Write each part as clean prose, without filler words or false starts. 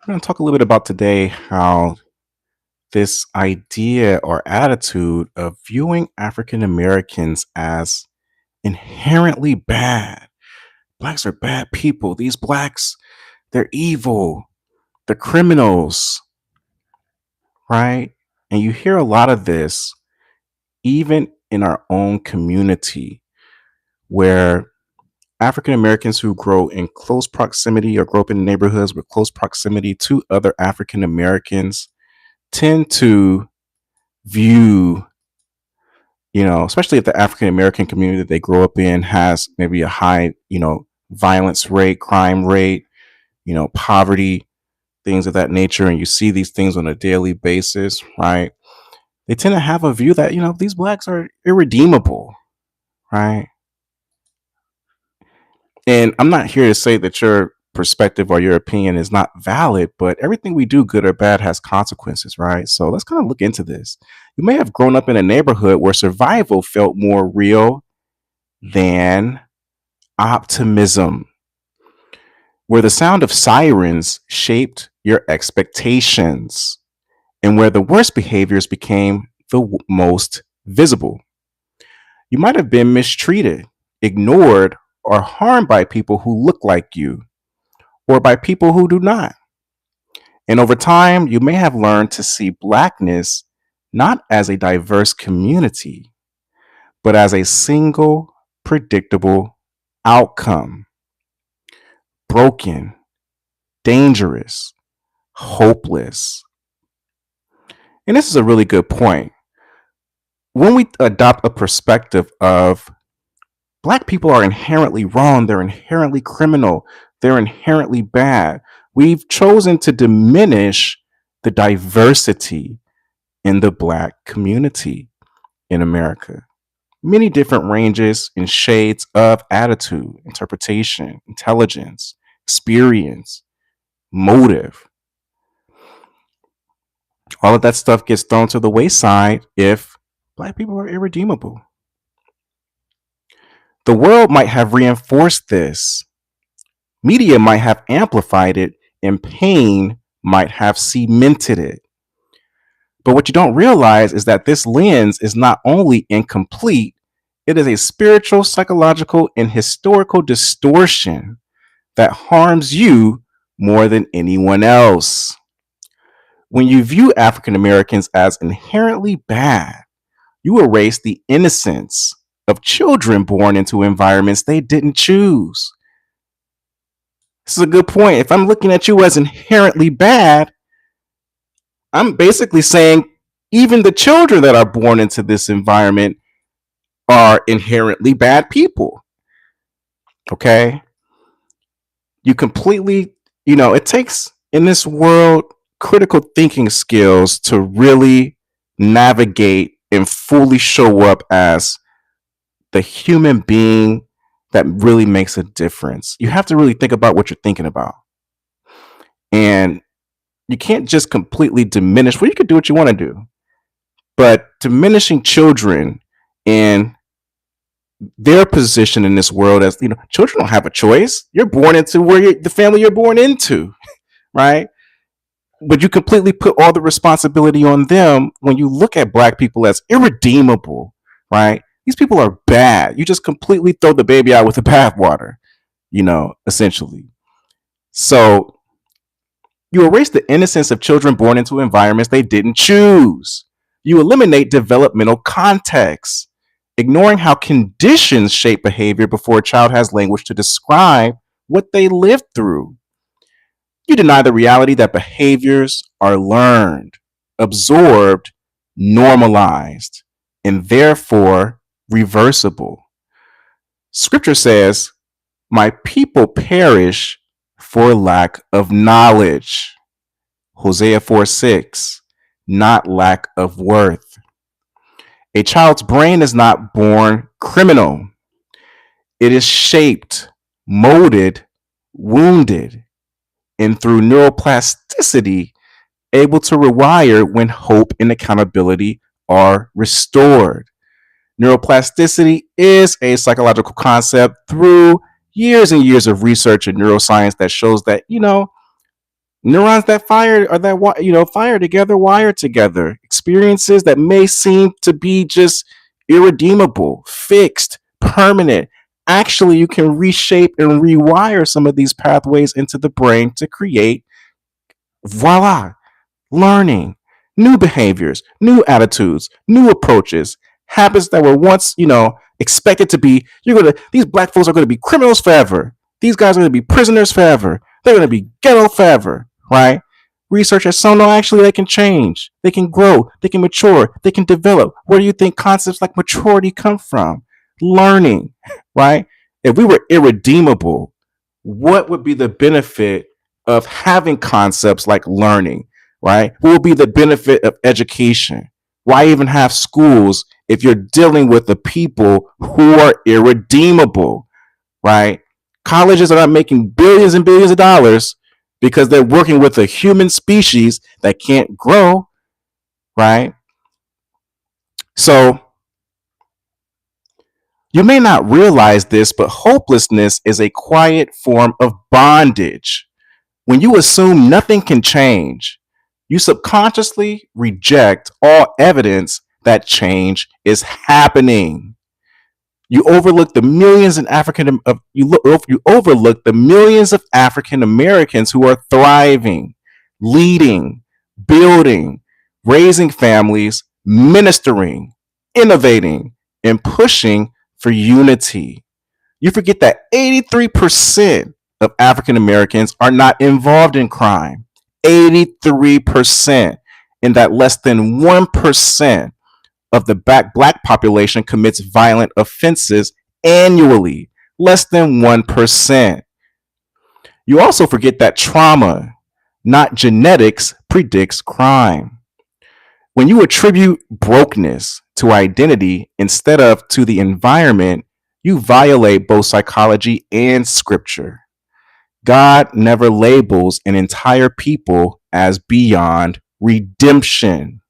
I'm going to talk a little bit about today how this idea or attitude of viewing African Americans as inherently bad. Blacks are bad people. These blacks, they're evil. They're criminals, right? And you hear a lot of this even in our own community where African Americans who grow in close proximity or grow up in neighborhoods with close proximity to other African Americans tend to view, especially if the African American community that they grow up in has maybe a high, violence rate, crime rate, poverty, things of that nature, and you see these things on a daily basis, right? They tend to have a view that, these blacks are irredeemable, right? And I'm not here to say that your perspective or your opinion is not valid, but everything we do, good or bad, has consequences, right? So let's kind of look into this. You may have grown up in a neighborhood where survival felt more real than optimism, where the sound of sirens shaped your expectations, and where the worst behaviors became the most visible. You might have been mistreated, ignored, or harmed by people who look like you, or by people who do not. And over time, you may have learned to see Blackness not as a diverse community, but as a single predictable outcome: broken, dangerous, hopeless. And this is a really good point. When we adopt a perspective of Black people are inherently wrong, they're inherently criminal, they're inherently bad, we've chosen to diminish the diversity in the Black community in America. Many different ranges and shades of attitude, interpretation, intelligence, experience, motive. All of that stuff gets thrown to the wayside if Black people are irredeemable. The world might have reinforced this, media might have amplified it, and pain might have cemented it. But what you don't realize is that this lens is not only incomplete, it is a spiritual, psychological, and historical distortion that harms you more than anyone else. When you view African Americans as inherently bad, you erase the innocence of children born into environments they didn't choose. This is a good point. If I'm looking at you as inherently bad, I'm basically saying even the children that are born into this environment are inherently bad people. Okay? You completely, it takes in this world critical thinking skills to really navigate and fully show up as the human being that really makes a difference. You have to really think about what you're thinking about. And you can't just completely diminish. Well, you can do what you want to do, but diminishing children and their position in this world, as children don't have a choice. You're born into the family you're born into, right? But you completely put all the responsibility on them when you look at Black people as irredeemable, right? These people are bad. You just completely throw the baby out with the bathwater, essentially. So you erase the innocence of children born into environments they didn't choose. You eliminate developmental context, ignoring how conditions shape behavior before a child has language to describe what they lived through. You deny the reality that behaviors are learned, absorbed, normalized, and therefore reversible. Scripture says, "My people perish for lack of knowledge." Hosea 4:6, not lack of worth. A child's brain is not born criminal. It is shaped, molded, wounded, and through neuroplasticity, able to rewire when hope and accountability are restored. Neuroplasticity is a psychological concept through years and years of research in neuroscience that shows that, Neurons that fire or that fire together, wire together. Experiences that may seem to be just irredeemable, fixed, permanent. Actually, you can reshape and rewire some of these pathways into the brain to create, voila, learning, new behaviors, new attitudes, new approaches, habits that were once, expected to be, these black folks are gonna be criminals forever. These guys are gonna be prisoners forever. They're gonna be ghetto forever, right? Research has shown no, actually they can change, they can grow, they can mature, they can develop. Where do you think concepts like maturity come from? Learning, right? If we were irredeemable, what would be the benefit of having concepts like learning, right? What will be the benefit of education? Why even have schools if you're dealing with the people who are irredeemable, right? Colleges are not making billions and billions of dollars because they're working with a human species that can't grow, right? So you may not realize this, but hopelessness is a quiet form of bondage. When you assume nothing can change, you subconsciously reject all evidence that change is happening. You overlook the millions in African of you overlook the millions of African Americans who are thriving, leading, building, raising families, ministering, innovating, and pushing for unity. You forget that 83% of African Americans are not involved in crime. 83%. And that less than 1% of the black population commits violent offenses annually. Less than 1%. You also forget that trauma, not genetics, predicts crime. When you attribute brokenness to identity instead of to the environment, you violate both psychology and scripture. God never labels an entire people as beyond redemption.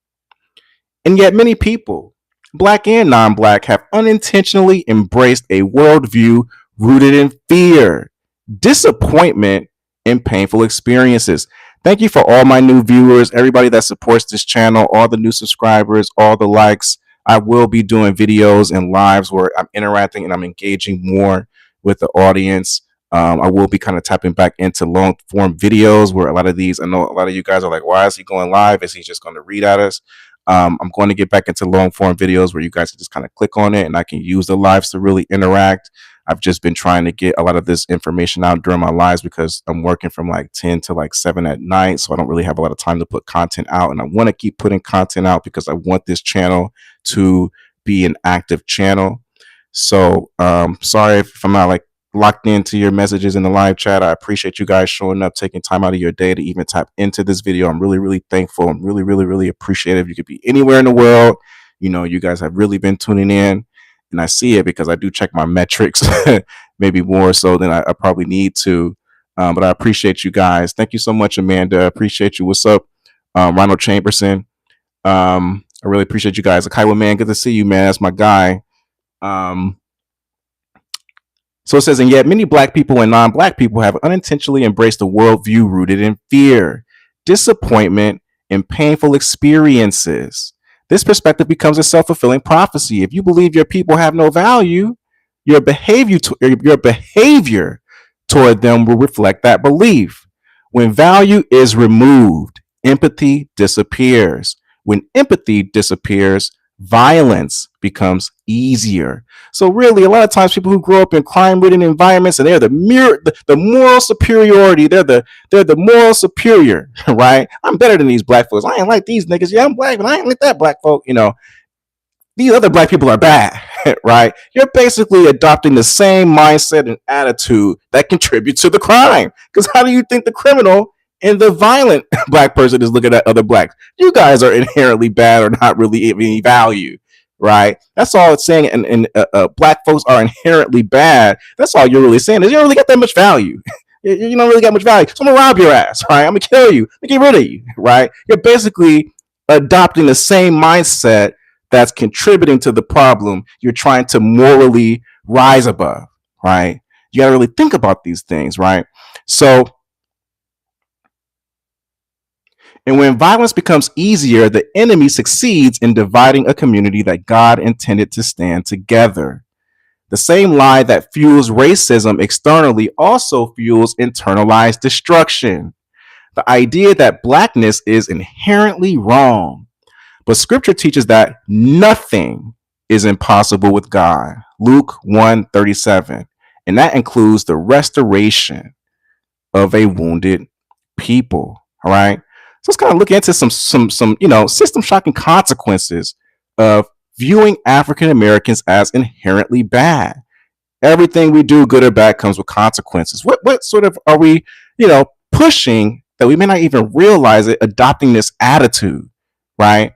And yet, many people, black and non black, have unintentionally embraced a worldview rooted in fear, disappointment, and painful experiences. Thank you for all my new viewers, everybody that supports this channel, all the new subscribers, all the likes. I will be doing videos and lives where I'm interacting and I'm engaging more with the audience. I will be kind of tapping back into long form videos where a lot of these, I know a lot of you guys are like, why is he going live? Is he just going to read at us? I'm going to get back into long form videos where you guys can just kind of click on it and I can use the lives to really interact. I've just been trying to get a lot of this information out during my lives because I'm working from like 10 to like 7 at night. So I don't really have a lot of time to put content out. And I want to keep putting content out because I want this channel to be an active channel. So sorry if I'm not like locked into your messages in the live chat. I appreciate you guys showing up, taking time out of your day to even tap into this video. I'm really, really thankful. I'm really, really, really appreciative. You could be anywhere in the world. You guys have really been tuning in. And I see it because I do check my metrics, maybe more so than I probably need to. But I appreciate you guys. Thank you so much, Amanda. I appreciate you. What's up, Ronald Chamberson? I really appreciate you guys. Kaiwa, man, good to see you, man. That's my guy. So it says, and yet many black people and non-black people have unintentionally embraced a worldview rooted in fear, disappointment, and painful experiences. This perspective becomes a self-fulfilling prophecy. If you believe your people have no value, your behavior toward them will reflect that belief. When value is removed, empathy disappears. When empathy disappears, violence becomes easier. So really, a lot of times people who grow up in crime-ridden environments and they're the moral superiority, they're the moral superior, right? I'm better than these black folks. I ain't like these niggas. Yeah, I'm black, but I ain't like that black folk. These other black people are bad, right? You're basically adopting the same mindset and attitude that contributes to the crime. Because how do you think the criminal and the violent black person is looking at other blacks? You guys are inherently bad or not really of any value, right? That's all it's saying. And black folks are inherently bad. That's all you're really saying is you don't really got that much value. You don't really got much value. So I'm gonna rob your ass, right? I'm gonna kill you. I'm gonna get rid of you, right? You're basically adopting the same mindset that's contributing to the problem you're trying to morally rise above, right? You got to really think about these things, right? So And when violence becomes easier, the enemy succeeds in dividing a community that God intended to stand together. The same lie that fuels racism externally also fuels internalized destruction. The idea that blackness is inherently wrong. But scripture teaches that nothing is impossible with God. Luke 1:37. And that includes the restoration of a wounded people. All right. So let's kind of look into some system shocking consequences of viewing African Americans as inherently bad. Everything we do, good or bad, comes with consequences. What sort of are we, pushing that we may not even realize it, adopting this attitude, right?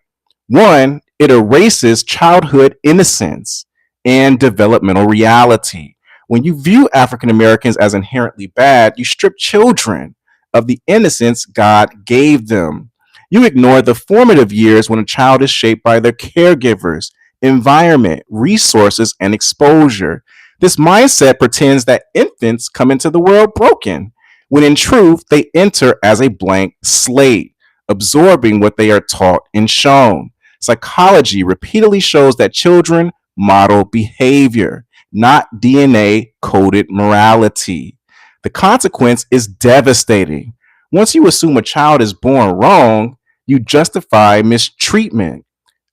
One, it erases childhood innocence and developmental reality. When you view African Americans as inherently bad, you strip children of the innocence God gave them. You ignore the formative years when a child is shaped by their caregivers, environment, resources, and exposure. This mindset pretends that infants come into the world broken, when in truth, they enter as a blank slate, absorbing what they are taught and shown. Psychology repeatedly shows that children model behavior, not DNA coded morality. The consequence is devastating. Once you assume a child is born wrong, you justify mistreatment,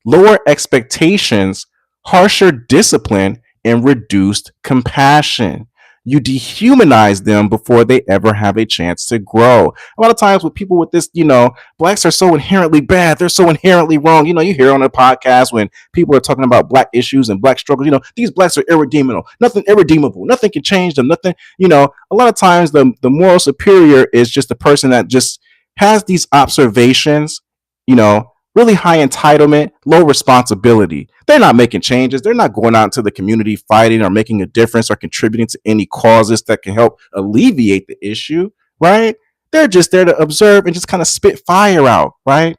lower expectations, harsher discipline, and reduced compassion. You dehumanize them before they ever have a chance to grow. A lot of times with people with this, blacks are so inherently bad. They're so inherently wrong. You hear on a podcast when people are talking about black issues and black struggles, these blacks are irredeemable. Nothing irredeemable. Nothing can change them. Nothing, a lot of times the moral superior is just the person that just has these observations, you know, really high entitlement, low responsibility. They're not making changes. They're not going out into the community fighting or making a difference or contributing to any causes that can help alleviate the issue, right? They're just there to observe and just kind of spit fire out, right?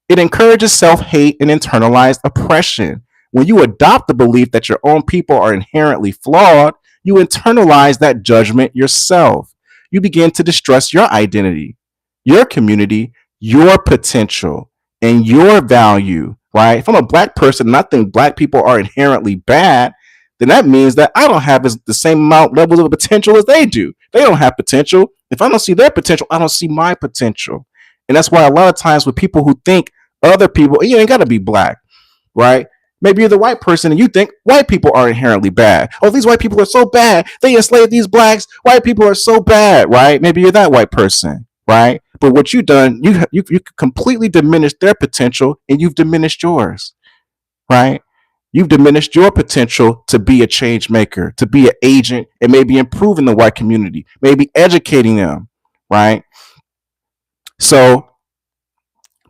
It encourages self hate and internalized oppression. When you adopt the belief that your own people are inherently flawed, you internalize that judgment yourself. You begin to distrust your identity, your community, your potential, and your value, right? If I'm a black person and I think black people are inherently bad, then that means that I don't have the same amount levels of potential as they do. They don't have potential. If I don't see their potential, I don't see my potential. And that's why a lot of times with people who think other people, you ain't got to be black, right? Maybe you're the white person and you think white people are inherently bad. Oh, these white people are so bad. They enslaved these blacks. White people are so bad, right? Maybe you're that white person, right? But what you've done, you completely diminished their potential and you've diminished yours, right? You've diminished your potential to be a change maker, to be an agent, and maybe improving the white community, maybe educating them, right? So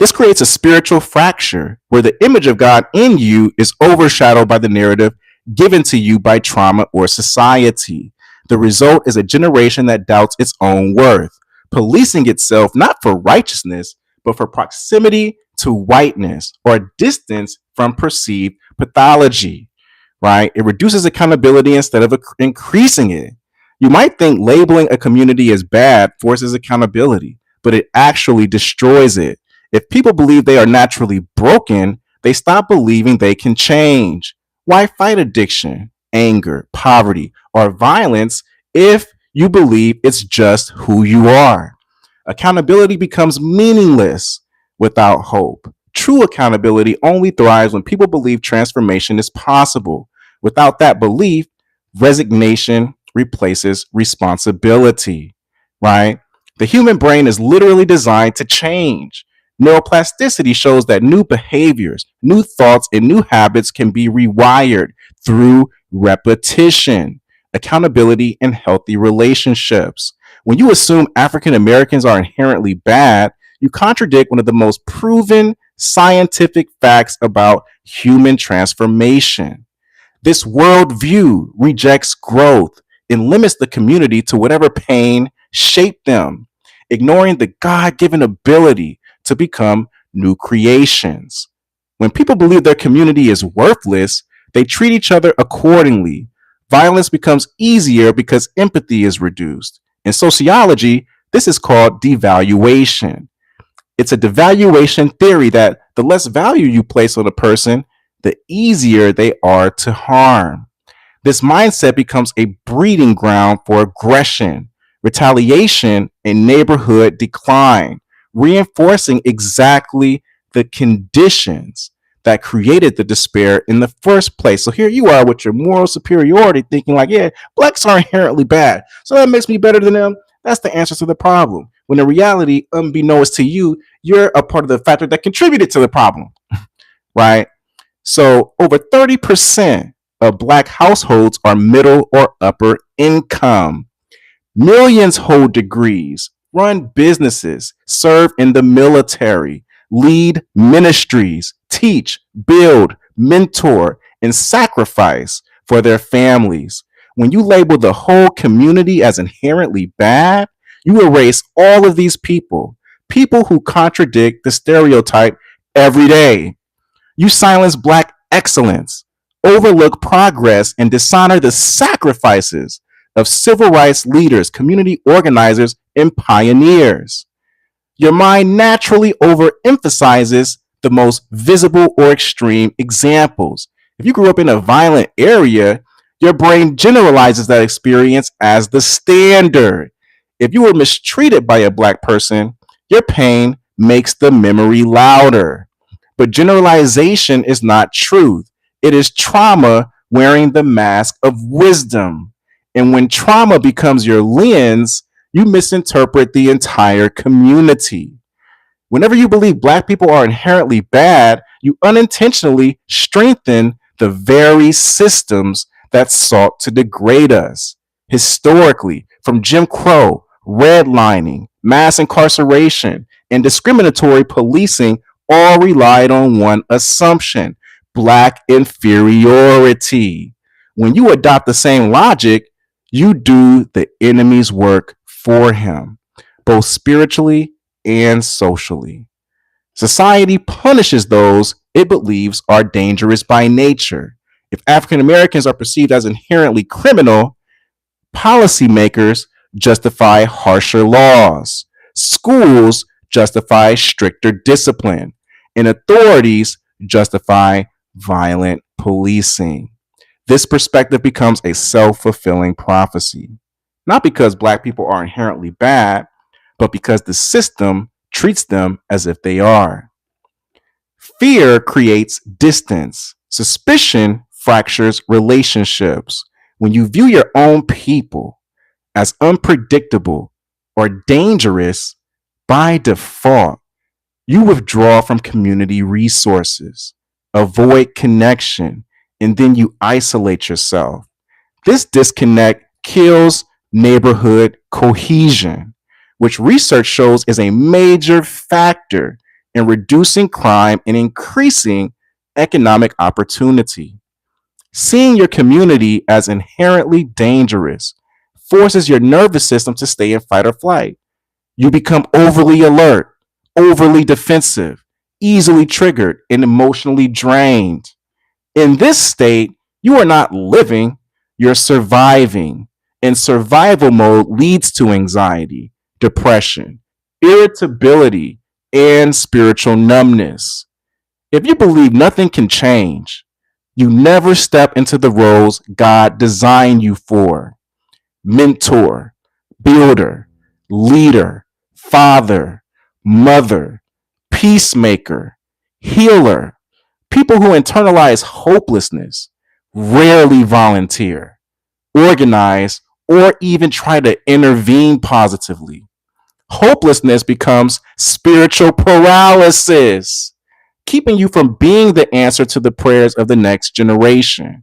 this creates a spiritual fracture where the image of God in you is overshadowed by the narrative given to you by trauma or society. The result is a generation that doubts its own worth, policing itself not for righteousness, but for proximity to whiteness or distance from perceived pathology, right? It reduces accountability instead of increasing it. You might think labeling a community as bad forces accountability, but it actually destroys it. If people believe they are naturally broken, they stop believing they can change. Why fight addiction, anger, poverty, or violence if you believe it's just who you are? Accountability becomes meaningless without hope. True accountability only thrives when people believe transformation is possible. Without that belief, resignation replaces responsibility, right? The human brain is literally designed to change. Neuroplasticity shows that new behaviors, new thoughts, and new habits can be rewired through repetition, accountability, and healthy relationships. When you assume African Americans are inherently bad, you contradict one of the most proven scientific facts about human transformation. This worldview rejects growth and limits the community to whatever pain shaped them, ignoring the God given ability to become new creations. When people believe their community is worthless, they treat each other accordingly. Violence becomes easier because empathy is reduced. In sociology, this is called devaluation. It's a devaluation theory that the less value you place on a person, the easier they are to harm. This mindset becomes a breeding ground for aggression, retaliation, and neighborhood decline, reinforcing exactly the conditions that created the despair in the first place. So here you are with your moral superiority thinking like, yeah, blacks are inherently bad. So that makes me better than them. That's the answer to the problem. When in reality, unbeknownst to you, you're a part of the factor that contributed to the problem, right? So over 30% of black households are middle or upper income. Millions hold degrees, run businesses, serve in the military, lead ministries, teach, build, mentor, and sacrifice for their families. When you label the whole community as inherently bad, you erase all of these people, people who contradict the stereotype every day. You silence black excellence, overlook progress, and dishonor the sacrifices of civil rights leaders, community organizers, and pioneers. Your mind naturally overemphasizes the most visible or extreme examples. If you grew up in a violent area, your brain generalizes that experience as the standard. If you were mistreated by a black person, your pain makes the memory louder. But generalization is not truth. It is trauma wearing the mask of wisdom. And when trauma becomes your lens, you misinterpret the entire community. Whenever you believe black people are inherently bad, you unintentionally strengthen the very systems that sought to degrade us. Historically, from Jim Crow, redlining, mass incarceration, and discriminatory policing, all relied on one assumption: black inferiority. When you adopt the same logic, you do the enemy's work for him, both spiritually and socially. Society punishes those it believes are dangerous by nature. If African Americans are perceived as inherently criminal, policymakers justify harsher laws. Schools justify stricter discipline. And authorities justify violent policing. This perspective becomes a self fulfilling prophecy. Not because black people are inherently bad, but because the system treats them as if they are. Fear creates distance. Suspicion fractures relationships. When you view your own people as unpredictable or dangerous, by default, you withdraw from community resources, avoid connection, and then you isolate yourself. This disconnect kills neighborhood cohesion, which research shows is a major factor in reducing crime and increasing economic opportunity. Seeing your community as inherently dangerous forces your nervous system to stay in fight or flight. You become overly alert, overly defensive, easily triggered, and emotionally drained. In this state, you are not living, you're surviving. And survival mode leads to anxiety, depression, irritability, and spiritual numbness. If you believe nothing can change, you never step into the roles God designed you for: mentor, builder, leader, father, mother, peacemaker, healer. People who internalize hopelessness rarely volunteer, organize, or even try to intervene positively. Hopelessness becomes spiritual paralysis, keeping you from being the answer to the prayers of the next generation.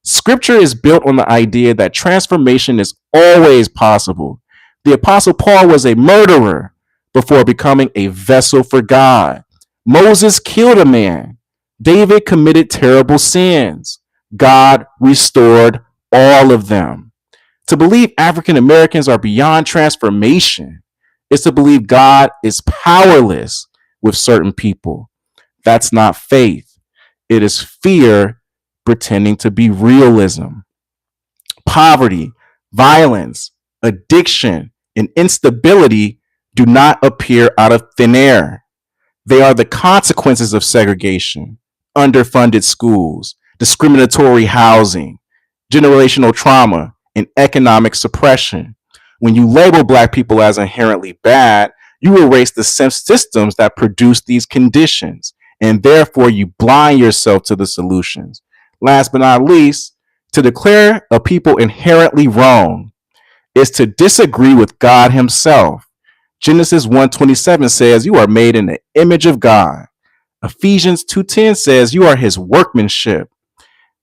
Scripture is built on the idea that transformation is always possible. The Apostle Paul was a murderer before becoming a vessel for God. Moses killed a man. David committed terrible sins. God restored all of them. To believe African Americans are beyond transformation is to believe God is powerless with certain people. That's not faith, it is fear pretending to be realism. Poverty, violence, addiction, and instability do not appear out of thin air. They are the consequences of segregation, underfunded schools, discriminatory housing, generational trauma, and economic suppression. When you label Black people as inherently bad, you erase the systems that produce these conditions, and therefore you blind yourself to the solutions. Last but not least, to declare a people inherently wrong is to disagree with God Himself. Genesis 1:27 says, "You are made in the image of God." Ephesians 2:10 says, "You are His workmanship."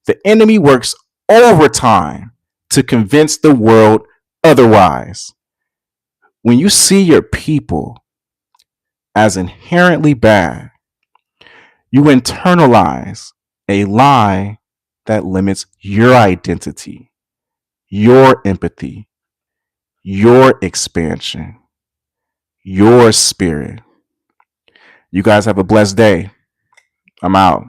The enemy works overtime to convince the world otherwise. When you see your people as inherently bad, you internalize a lie that limits your identity, your empathy, your expansion, your spirit. You guys have a blessed day. I'm out.